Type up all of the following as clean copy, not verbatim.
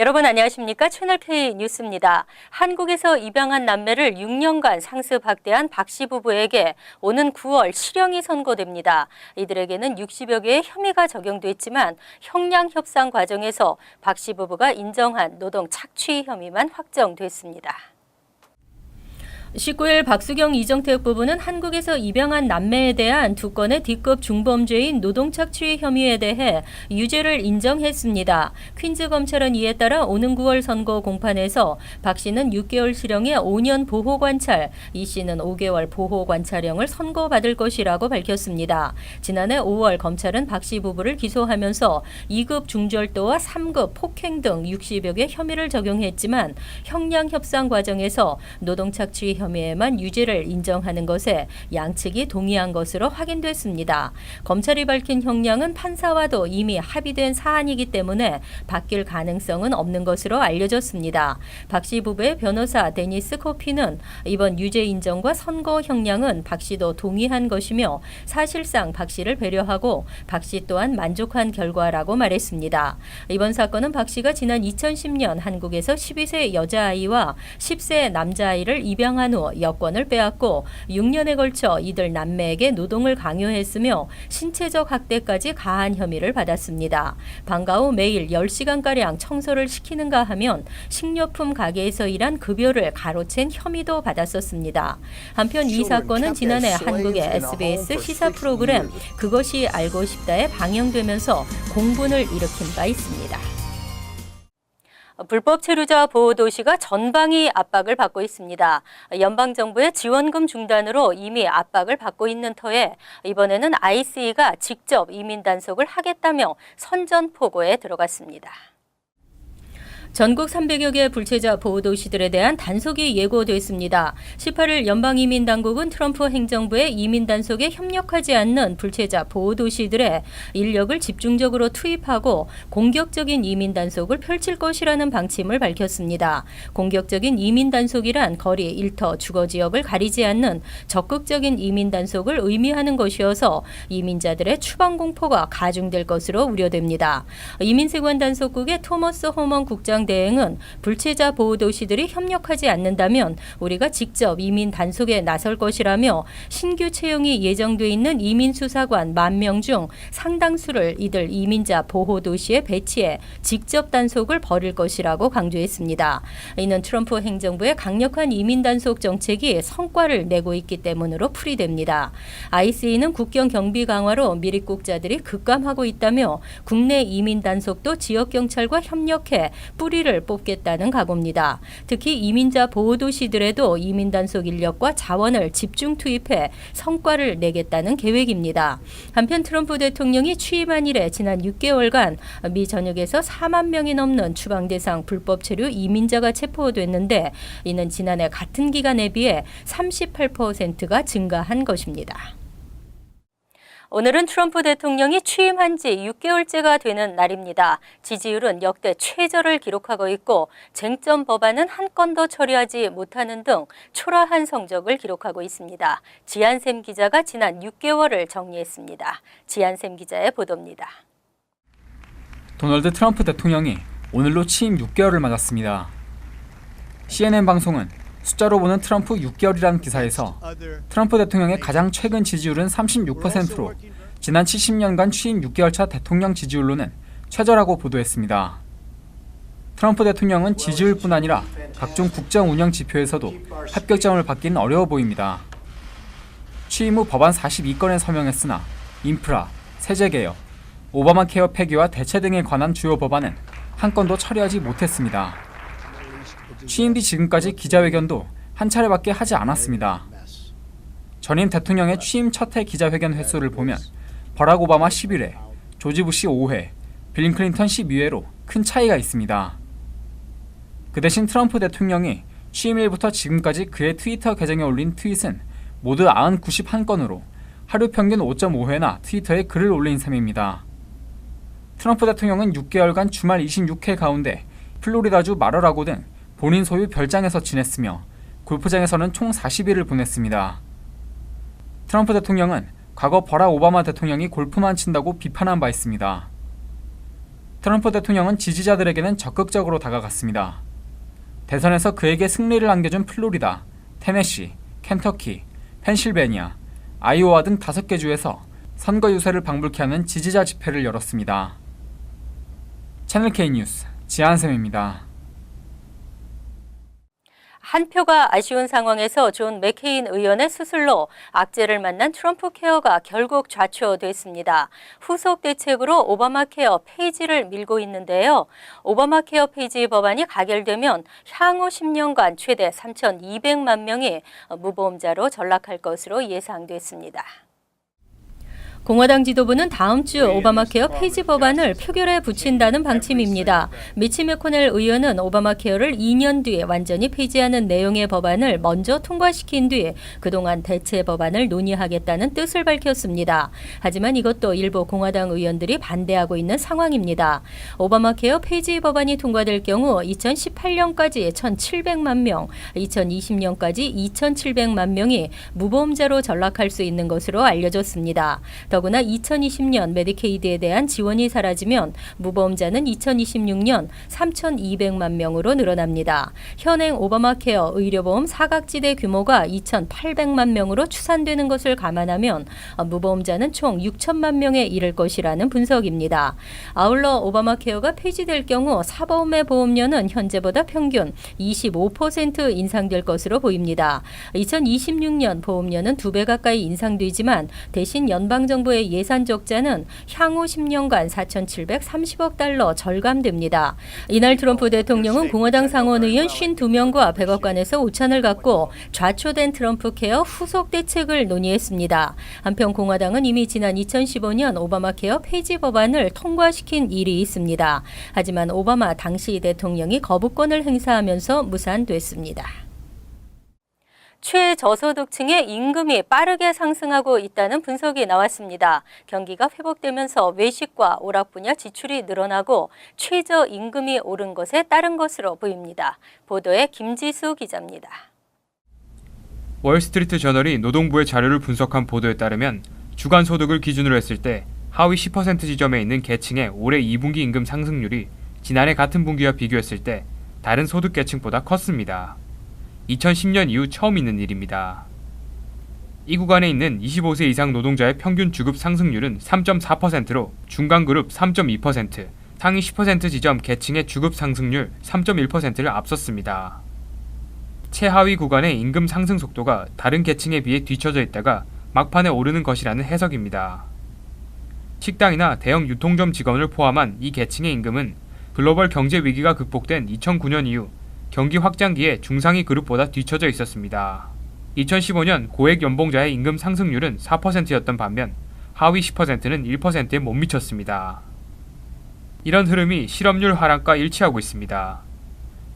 여러분 안녕하십니까? 채널K 뉴스입니다. 한국에서 입양한 남매를 6년간 상습학대한 박씨 부부에게 오는 9월 실형이 선고됩니다. 이들에게는 60여 개의 혐의가 적용됐지만 형량 협상 과정에서 박씨 부부가 인정한 노동 착취 혐의만 확정됐습니다. 19일 박수경 이정택 부부는 한국에서 입양한 남매에 대한 두 건의 D급 중범죄인 노동착취 혐의에 대해 유죄를 인정했습니다. 퀸즈 검찰은 이에 따라 오는 9월 선고 공판에서 박 씨는 6개월 실형에 5년 보호관찰, 이 씨는 5개월 보호관찰형을 선고받을 것이라고 밝혔습니다. 지난해 5월 검찰은 박 씨 부부를 기소하면서 2급 중절도와 3급 폭행 등 60여 개 혐의를 적용했지만 형량 협상 과정에서 노동착취 혐의에만 유죄를 인정하는 것에 양측이 동의한 것으로 확인됐습니다. 검찰이 밝힌 형량은 판사와도 이미 합의된 사안이기 때문에 바뀔 가능성은 없는 것으로 알려졌습니다. 박 씨 부부의 변호사 데니스 코피는 이번 유죄 인정과 선고 형량은 박 씨도 동의한 것이며 사실상 박 씨를 배려하고 박 씨 또한 만족한 결과라고 말했습니다. 이번 사건은 박 씨가 지난 2010년 한국에서 12세 여자아이와 10세 남자아이를 입양한 후 여권을 빼앗고 6년에 걸쳐 이들 남매에게 노동을 강요했으며 신체적 학대까지 가한 혐의를 받았습니다. 방과 후 매일 10시간가량 청소를 시키는가 하면 식료품 가게에서 일한 급여를 가로챈 혐의도 받았었습니다. 한편 이 사건은 지난해 한국의 SBS 시사 프로그램 그것이 알고 싶다에 방영되면서 공분을 일으킨 바 있습니다. 불법 체류자 보호 도시가 전방위 압박을 받고 있습니다. 연방정부의 지원금 중단으로 이미 압박을 받고 있는 터에 이번에는 ICE가 직접 이민 단속을 하겠다며 선전포고에 들어갔습니다. 전국 300여 개 불체자 보호도시들에 대한 단속이 예고됐습니다. 18일 연방이민당국은 트럼프 행정부의 이민 단속에 협력하지 않는 불체자 보호도시들의 인력을 집중적으로 투입하고 공격적인 이민 단속을 펼칠 것이라는 방침을 밝혔습니다. 공격적인 이민 단속이란 거리, 일터, 주거지역을 가리지 않는 적극적인 이민 단속을 의미하는 것이어서 이민자들의 추방 공포가 가중될 것으로 우려됩니다. 이민세관 단속국의 토머스 호먼 국장 대행은 불체자 보호도시들이 협력하지 않는다면 우리가 직접 이민 단속에 나설 것이라며 신규 채용이 예정돼 있는 이민수사관 10,000명 중 상당수를 이들 이민자 보호도시에 배치해 직접 단속을 벌일 것이라고 강조했습니다. 이는 트럼프 행정부의 강력한 이민 단속 정책이 성과를 내고 있기 때문으로 풀이됩니다. ICE는 국경 경비 강화로 미입국자들이 급감하고 있다며 국내 이민 단속도 지역경찰과 협력해 뿌리를 뽑겠다는 각오입니다. 특히 이민자 보호도시들에도 이민 단속 인력과 자원을 집중 투입해 성과를 내겠다는 계획입니다. 한편 트럼프 대통령이 취임한 이래 지난 6개월간 미 전역에서 4만 명이 넘는 추방 대상 불법 체류 이민자가 체포됐는데 이는 지난해 같은 기간에 비해 38%가 증가한 것입니다. 오늘은 트럼프 대통령이 취임한 지 6개월째가 되는 날입니다. 지지율은 역대 최저를 기록하고 있고 쟁점 법안은 한 건도 처리하지 못하는 등 초라한 성적을 기록하고 있습니다. 지한샘 기자가 지난 6개월을 정리했습니다. 지한샘 기자의 보도입니다. 도널드 트럼프 대통령이 오늘로 취임 6개월을 맞았습니다. CNN 방송은 숫자로 보는 트럼프 6개월이라는 기사에서 트럼프 대통령의 가장 최근 지지율은 36%로 지난 70년간 취임 6개월차 대통령 지지율로는 최저라고 보도했습니다. 트럼프 대통령은 지지율뿐 아니라 각종 국정 운영 지표에서도 합격점을 받기는 어려워 보입니다. 취임 후 법안 42건에 서명했으나 인프라, 세제개혁, 오바마 케어 폐기와 대체 등에 관한 주요 법안은 한 건도 처리하지 못했습니다. 취임 뒤 지금까지 기자회견도 한 차례밖에 하지 않았습니다. 전임 대통령의 취임 첫 해 기자회견 횟수를 보면 버락 오바마 11회, 조지 부시 5회, 빌 클린턴 12회로 큰 차이가 있습니다. 그 대신 트럼프 대통령이 취임일부터 지금까지 그의 트위터 계정에 올린 트윗은 모두 91건으로 하루 평균 5.5회나 트위터에 글을 올린 셈입니다. 트럼프 대통령은 6개월간 주말 26회 가운데 플로리다주 마러라고 등 본인 소유 별장에서 지냈으며 골프장에서는 총 40일을 보냈습니다. 트럼프 대통령은 과거 버락 오바마 대통령이 골프만 친다고 비판한 바 있습니다. 트럼프 대통령은 지지자들에게는 적극적으로 다가갔습니다. 대선에서 그에게 승리를 안겨준 플로리다, 테네시, 켄터키, 펜실베니아, 아이오와 등 5개 주에서 선거 유세를 방불케 하는 지지자 집회를 열었습니다. 채널K 뉴스 지한샘입니다. 한 표가 아쉬운 상황에서 존 맥케인 의원의 수술로 악재를 만난 트럼프 케어가 결국 좌초됐습니다. 후속 대책으로 오바마 케어 폐지를 밀고 있는데요. 오바마 케어 폐지 법안이 가결되면 향후 10년간 최대 3,200만 명이 무보험자로 전락할 것으로 예상됐습니다. 공화당 지도부는 다음 주 오바마 케어 폐지 법안을 표결에 붙인다는 방침입니다. 미치 매코넬 의원은 오바마 케어를 2년 뒤에 완전히 폐지하는 내용의 법안을 먼저 통과시킨 뒤 그동안 대체 법안을 논의하겠다는 뜻을 밝혔습니다. 하지만 이것도 일부 공화당 의원들이 반대하고 있는 상황입니다. 오바마 케어 폐지 법안이 통과될 경우 2018년까지 1,700만 명, 2020년까지 2,700만 명이 무보험자로 전락할 수 있는 것으로 알려졌습니다. 더구나 2020년 메디케이드에 대한 지원이 사라지면 무보험자는 2026년 3,200만 명으로 늘어납니다. 현행 오바마 케어 의료보험 사각지대 규모가 2,800만 명으로 추산되는 것을 감안하면 무보험자는 총 6천만 명에 이를 것이라는 분석입니다. 아울러 오바마 케어가 폐지될 경우 사보험의 보험료는 현재보다 평균 25% 인상될 것으로 보입니다. 2026년 보험료는 2배 가까이 인상되지만 대신 연방정부의 예산 적자는 향후 10년간 4,730억 달러 절감됩니다. 이날 트럼프 대통령은 공화당 상원의원 52명과 백악관에서 오찬을 갖고 좌초된 트럼프 케어 후속 대책을 논의했습니다. 한편 공화당은 이미 지난 2015년 오바마 케어 폐지 법안을 통과시킨 일이 있습니다. 하지만 오바마 당시 대통령이 거부권을 행사하면서 무산됐습니다. 최저소득층의 임금이 빠르게 상승하고 있다는 분석이 나왔습니다. 경기가 회복되면서 외식과 오락 분야 지출이 늘어나고 최저임금이 오른 것에 따른 것으로 보입니다. 보도에 김지수 기자입니다. 월스트리트 저널이 노동부의 자료를 분석한 보도에 따르면 주간 소득을 기준으로 했을 때 하위 10% 지점에 있는 계층의 올해 2분기 임금 상승률이 지난해 같은 분기와 비교했을 때 다른 소득 계층보다 컸습니다. 2010년 이후 처음 있는 일입니다. 이 구간에 있는 25세 이상 노동자의 평균 주급 상승률은 3.4%로 중간그룹 3.2%, 상위 10% 지점 계층의 주급 상승률 3.1%를 앞섰습니다. 최하위 구간의 임금 상승 속도가 다른 계층에 비해 뒤처져 있다가 막판에 오르는 것이라는 해석입니다. 식당이나 대형 유통점 직원을 포함한 이 계층의 임금은 글로벌 경제 위기가 극복된 2009년 이후 경기 확장기에 중상위 그룹보다 뒤처져 있었습니다. 2015년 고액 연봉자의 임금 상승률은 4%였던 반면 하위 10%는 1%에 못 미쳤습니다. 이런 흐름이 실업률 하락과 일치하고 있습니다.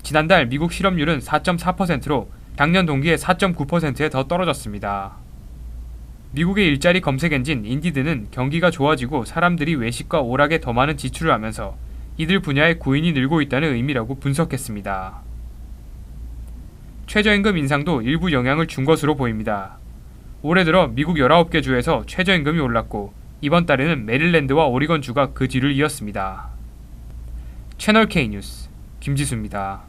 지난달 미국 실업률은 4.4%로 작년 동기에 4.9%에 더 떨어졌습니다. 미국의 일자리 검색 엔진 인디드는 경기가 좋아지고 사람들이 외식과 오락에 더 많은 지출을 하면서 이들 분야의 구인이 늘고 있다는 의미라고 분석했습니다. 최저임금 인상도 일부 영향을 준 것으로 보입니다. 올해 들어 미국 19개 주에서 최저임금이 올랐고 이번 달에는 메릴랜드와 오리건 주가 그 뒤를 이었습니다. 채널K 뉴스 김지수입니다.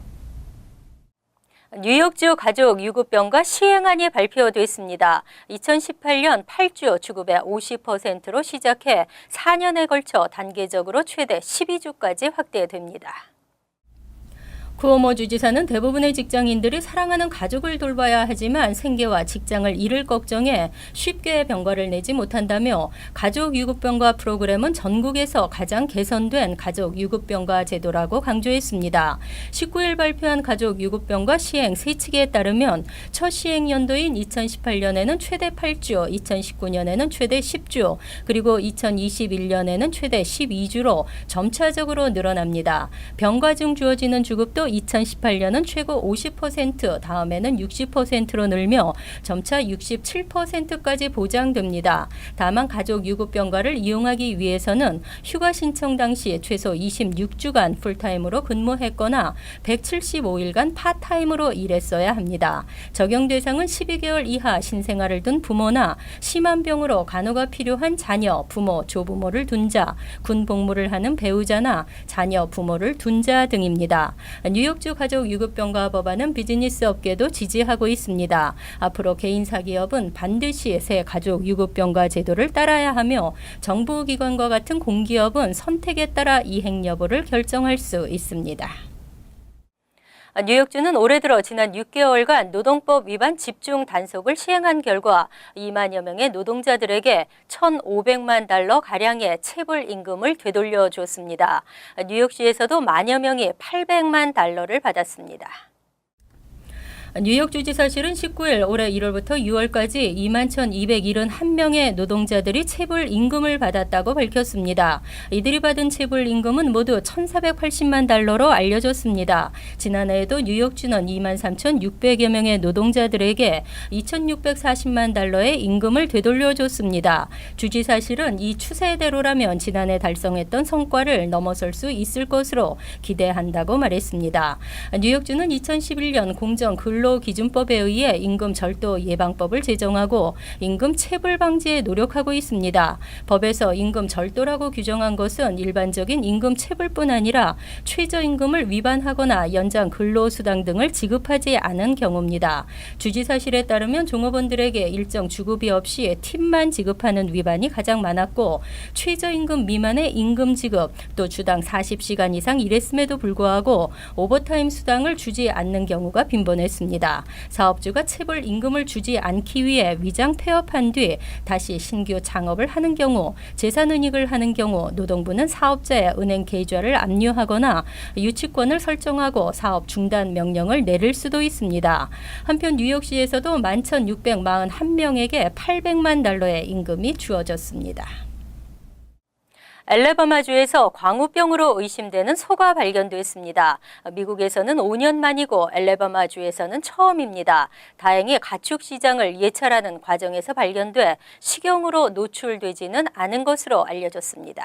뉴욕주 가족 유급병가 시행안이 발표됐습니다. 2018년 8주 주급의 50%로 시작해 4년에 걸쳐 단계적으로 최대 12주까지 확대됩니다. 쿠오모 주지사는 대부분의 직장인들이 사랑하는 가족을 돌봐야 하지만 생계와 직장을 잃을 걱정에 쉽게 병가를 내지 못한다며 가족 유급병가 프로그램은 전국에서 가장 개선된 가족 유급병가 제도라고 강조했습니다. 19일 발표한 가족 유급병가 시행 세 측에 따르면 첫 시행 연도인 2018년에는 최대 8주, 2019년에는 최대 10주, 그리고 2021년에는 최대 12주로 점차적으로 늘어납니다. 병가 중 주어지는 주급도 2018년은 최고 50%, 다음에는 60%로 늘며 점차 67%까지 보장됩니다. 다만 가족 유급병가를 이용하기 위해서는 휴가 신청 당시 최소 26주간 풀타임으로 근무했거나 175일간 파타임으로 일했어야 합니다. 적용 대상은 12개월 이하 신생아를 둔 부모나 심한 병으로 간호가 필요한 자녀, 부모, 조부모를 둔 자, 군 복무를 하는 배우자나 자녀, 부모를 둔 자 등입니다. 뉴욕주 가족 유급병가 법안은 비즈니스 업계도 지지하고 있습니다. 앞으로 개인사 기업은 반드시 새 가족 유급병가 제도를 따라야 하며 정부기관과 같은 공기업은 선택에 따라 이행 여부를 결정할 수 있습니다. 뉴욕주는 올해 들어 지난 6개월간 노동법 위반 집중 단속을 시행한 결과 2만여 명의 노동자들에게 1,500만 달러 가량의 체불 임금을 되돌려 줬습니다. 뉴욕시에서도 만여 명이 800만 달러를 받았습니다. 뉴욕 주지사실은 19일 올해 1월부터 6월까지 21,271명의 노동자들이 체불 임금을 받았다고 밝혔습니다. 이들이 받은 체불 임금은 모두 1,480만 달러로 알려졌습니다. 지난해에도 뉴욕주는 23,600여 명의 노동자들에게 2,640만 달러의 임금을 되돌려줬습니다. 주지사실은 이 추세대로라면 지난해 달성했던 성과를 넘어설 수 있을 것으로 기대한다고 말했습니다. 뉴욕주는 2011년 공정 근로기준법에 의해 임금 절도 예방법을 제정하고 임금 체불 방지에 노력하고 있습니다. 법에서 임금 절도라고 규정한 것은 일반적인 임금 체불뿐 아니라 최저임금을 위반하거나 연장 근로수당 등을 지급하지 않은 경우입니다. 주지사실에 따르면 종업원들에게 일정 주급이 없이 팁만 지급하는 위반이 가장 많았고 최저임금 미만의 임금 지급, 또 주당 40시간 이상 일했음에도 불구하고 오버타임 수당을 주지 않는 경우가 빈번했습니다. 사업주가 체불 임금을 주지 않기 위해 위장 폐업한 뒤 다시 신규 창업을 하는 경우, 재산은닉을 하는 경우 노동부는 사업자의 은행 계좌를 압류하거나 유치권을 설정하고 사업 중단 명령을 내릴 수도 있습니다. 한편 뉴욕시에서도 11,641명에게 800만 달러의 임금이 주어졌습니다. 알래바마주에서 광우병으로 의심되는 소가 발견됐습니다. 미국에서는 5년 만이고 알래바마주에서는 처음입니다. 다행히 가축 시장을 예찰하는 과정에서 발견돼 식용으로 노출되지는 않은 것으로 알려졌습니다.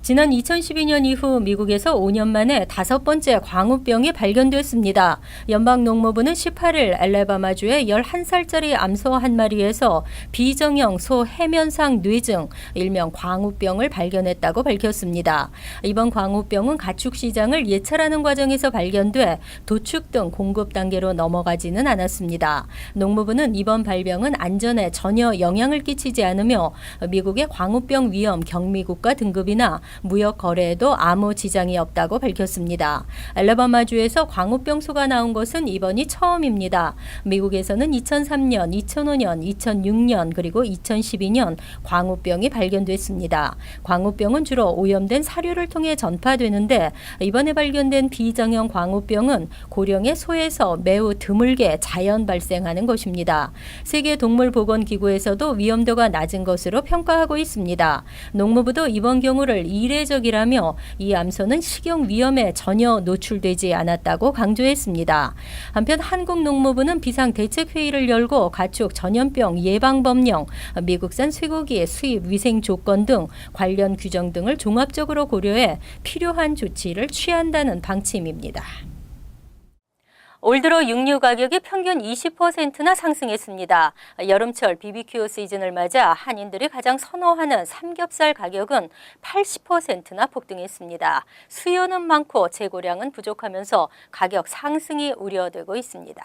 지난 2012년 이후 미국에서 5년 만에 5번째 광우병이 발견됐습니다. 연방농무부는 18일 알래바마주의 11살짜리 암소 한 마리에서 비정형 소 해면상 뇌증, 일명 광우병을 발견했다고 밝혔습니다. 이번 광우병은 가축 시장을 예찰하는 과정에서 발견돼 도축 등 공급 단계로 넘어가지는 않았습니다. 농무부는 이번 발병은 안전에 전혀 영향을 끼치지 않으며 미국의 광우병 위험 경미국가 등급이나 무역 거래에도 아무 지장이 없다고 밝혔습니다. 알래바마주에서 광우병 소가 나온 것은 이번이 처음입니다. 미국에서는 2003년, 2005년, 2006년 그리고 2012년 광우병이 발견됐습니다. 광우병은 주로 오염된 사료를 통해 전파되는데 이번에 발견된 비정형 광우병은 고령의 소에서 매우 드물게 자연 발생하는 것입니다. 세계동물보건기구에서도 위험도가 낮은 것으로 평가하고 있습니다. 농무부도 이번 경우를 이례적이라며 이 암소는 식용 위험에 전혀 노출되지 않았다고 강조했습니다. 한편 한국농무부는 비상대책회의를 열고 가축 전염병 예방법령, 미국산 쇠고기의 수입 위생 조건 등 관련 규정 등을 종합적으로 고려해 필요한 조치를 취한다는 방침입니다. 올 들어 육류 가격이 평균 20%나 상승했습니다. 여름철 BBQ 시즌을 맞아 한인들이 가장 선호하는 삼겹살 가격은 80%나 폭등했습니다. 수요는 많고 재고량은 부족하면서 가격 상승이 우려되고 있습니다.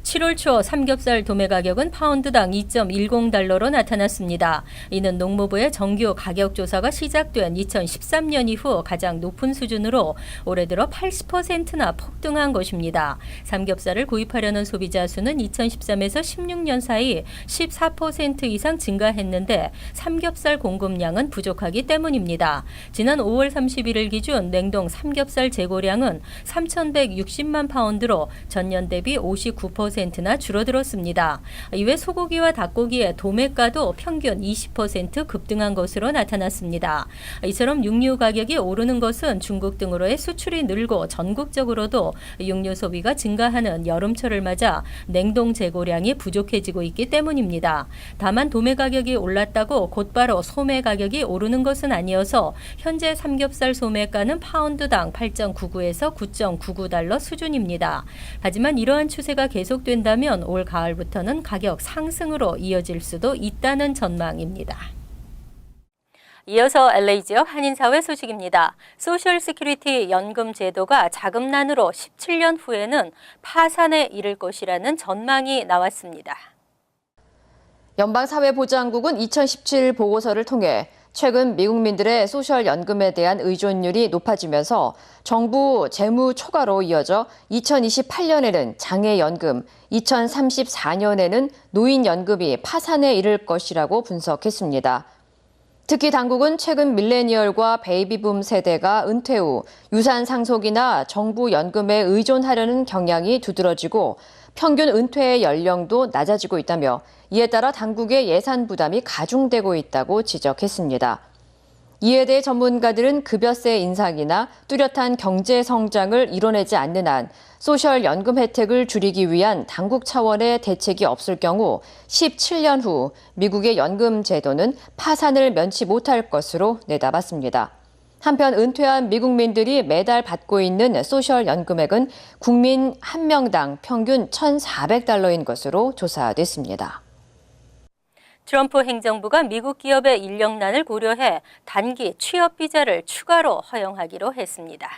7월 초 삼겹살 도매 가격은 파운드당 2.10달러로 나타났습니다. 이는 농무부의 정규 가격 조사가 시작된 2013년 이후 가장 높은 수준으로 올해 들어 80%나 폭등한 것입니다. 삼겹살을 구입하려는 소비자 수는 2013에서 16년 사이 14% 이상 증가했는데 삼겹살 공급량은 부족하기 때문입니다. 지난 5월 31일 기준 냉동 삼겹살 재고량은 3,160만 파운드로 전년 대비 59% 20%나 줄어들었습니다. 이외 소고기와 닭고기의 도매가도 평균 20% 급등한 것으로 나타났습니다. 이처럼 육류 가격이 오르는 것은 중국 등으로의 수출이 늘고 전국적으로도 육류 소비가 증가하는 여름철을 맞아 냉동 재고량이 부족해지고 있기 때문입니다. 다만 도매 가격이 올랐다고 곧바로 소매 가격이 오르는 것은 아니어서 현재 삼겹살 소매가는 파운드당 8.99에서 9.99달러 수준입니다. 하지만 이러한 추세가 계속된다면 올 가을부터는 가격 상승으로 이어질 수도 있다는 전망입니다. 이어서 LA 지역 한인사회 소식입니다. 소셜 시큐리티 연금 제도가 자금난으로 17년 후에는 파산에 이를 것이라는 전망이 나왔습니다. 연방사회보장국은 2017 보고서를 통해 최근 미국민들의 소셜연금에 대한 의존율이 높아지면서 정부 재무 초과로 이어져 2028년에는 장애연금, 2034년에는 노인연금이 파산에 이를 것이라고 분석했습니다. 특히 당국은 최근 밀레니얼과 베이비붐 세대가 은퇴 후 유산 상속이나 정부 연금에 의존하려는 경향이 두드러지고 평균 은퇴 연령도 낮아지고 있다며 이에 따라 당국의 예산 부담이 가중되고 있다고 지적했습니다. 이에 대해 전문가들은 급여세 인상이나 뚜렷한 경제 성장을 이뤄내지 않는 한 소셜 연금 혜택을 줄이기 위한 당국 차원의 대책이 없을 경우 17년 후 미국의 연금 제도는 파산을 면치 못할 것으로 내다봤습니다. 한편 은퇴한 미국민들이 매달 받고 있는 소셜 연금액은 국민 1명당 평균 1,400달러인 것으로 조사됐습니다. 트럼프 행정부가 미국 기업의 인력난을 고려해 단기 취업 비자를 추가로 허용하기로 했습니다.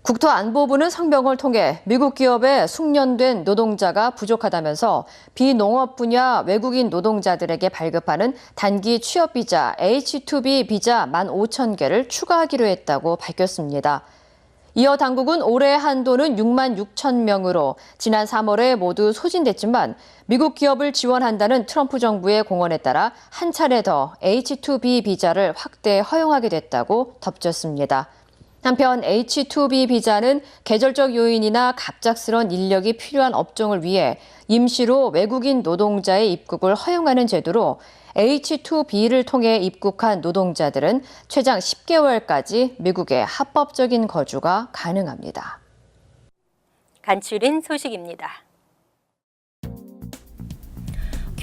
국토안보부는 성명을 통해 미국 기업에 숙련된 노동자가 부족하다면서 비농업 분야 외국인 노동자들에게 발급하는 단기 취업 비자 H-2B 비자 15,000개를 추가하기로 했다고 밝혔습니다. 이어 당국은 올해 한도는 6만 6천 명으로 지난 3월에 모두 소진됐지만 미국 기업을 지원한다는 트럼프 정부의 공언에 따라 한 차례 더 H-2B 비자를 확대 허용하게 됐다고 덧붙였습니다. 한편 H-2B 비자는 계절적 요인이나 갑작스런 인력이 필요한 업종을 위해 임시로 외국인 노동자의 입국을 허용하는 제도로 H-2B를 통해 입국한 노동자들은 최장 10개월까지 미국의 합법적인 거주가 가능합니다. 간추린 소식입니다.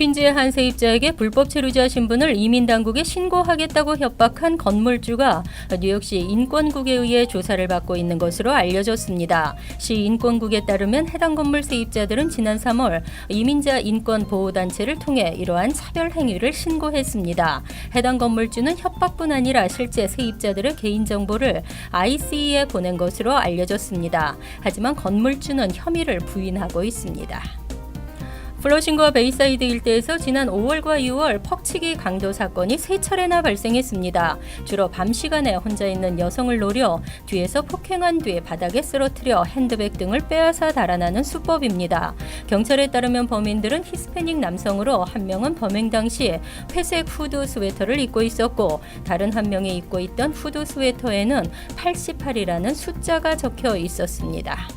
퀸즈의 한 세입자에게 불법 체류자 신분을 이민당국에 신고하겠다고 협박한 건물주가 뉴욕시 인권국에 의해 조사를 받고 있는 것으로 알려졌습니다. 시 인권국에 따르면 해당 건물 세입자들은 지난 3월 이민자 인권보호단체를 통해 이러한 차별 행위를 신고했습니다. 해당 건물주는 협박뿐 아니라 실제 세입자들의 개인정보를 ICE에 보낸 것으로 알려졌습니다. 하지만 건물주는 혐의를 부인하고 있습니다. 플러싱과 베이사이드 일대에서 지난 5월과 6월 퍽치기 강도 사건이 3차례나 발생했습니다. 주로 밤 시간에 혼자 있는 여성을 노려 뒤에서 폭행한 뒤 바닥에 쓰러뜨려 핸드백 등을 빼앗아 달아나는 수법입니다. 경찰에 따르면 범인들은 히스패닉 남성으로 한 명은 범행 당시 회색 후드 스웨터를 입고 있었고 다른 한 명이 입고 있던 후드 스웨터에는 88이라는 숫자가 적혀 있었습니다.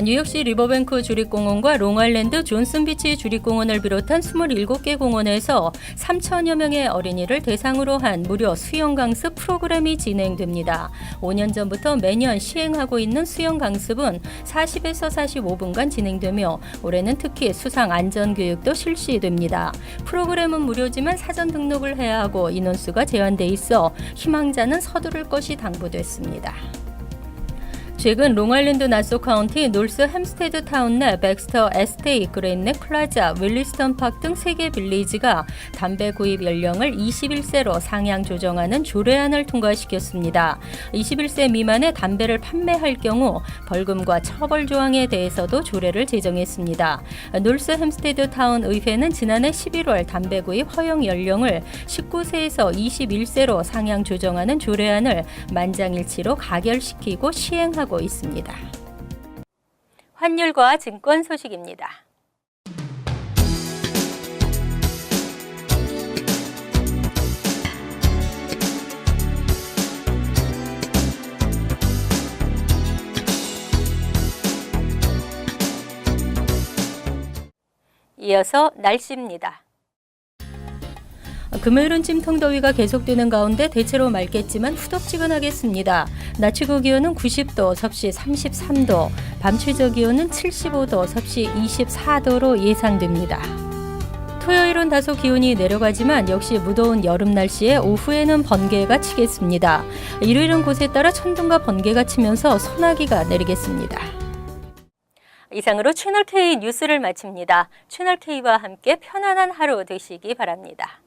뉴욕시 리버뱅크 주립공원과 롱아일랜드 존슨비치 주립공원을 비롯한 27개 공원에서 3천여 명의 어린이를 대상으로 한 무료 수영 강습 프로그램이 진행됩니다. 5년 전부터 매년 시행하고 있는 수영 강습은 40에서 45분간 진행되며 올해는 특히 수상 안전교육도 실시됩니다. 프로그램은 무료지만 사전 등록을 해야 하고 인원수가 제한돼 있어 희망자는 서두를 것이 당부됐습니다. 최근 롱아일랜드 나소 카운티 놀스 햄스테드 타운 내 백스터 에스테이, 그레인넥 플라자, 윌리스턴 파크 등 3개 빌리지가 담배 구입 연령을 21세로 상향 조정하는 조례안을 통과시켰습니다. 21세 미만의 담배를 판매할 경우 벌금과 처벌 조항에 대해서도 조례를 제정했습니다. 놀스 햄스테드 타운 의회는 지난해 11월 담배 구입 허용 연령을 19세에서 21세로 상향 조정하는 조례안을 만장일치로 가결시키고 시행하고 있습니다. 환율과 증권 소식입니다. 이어서 날씨입니다. 금요일은 찜통더위가 계속되는 가운데 대체로 맑겠지만 후덥지근하겠습니다. 낮 최고 기온은 90도, 섭씨 33도, 밤 최저 기온은 75도, 섭씨 24도로 예상됩니다. 토요일은 다소 기온이 내려가지만 역시 무더운 여름 날씨에 오후에는 번개가 치겠습니다. 일요일은 곳에 따라 천둥과 번개가 치면서 소나기가 내리겠습니다. 이상으로 채널K 뉴스를 마칩니다. 채널K와 함께 편안한 하루 되시기 바랍니다.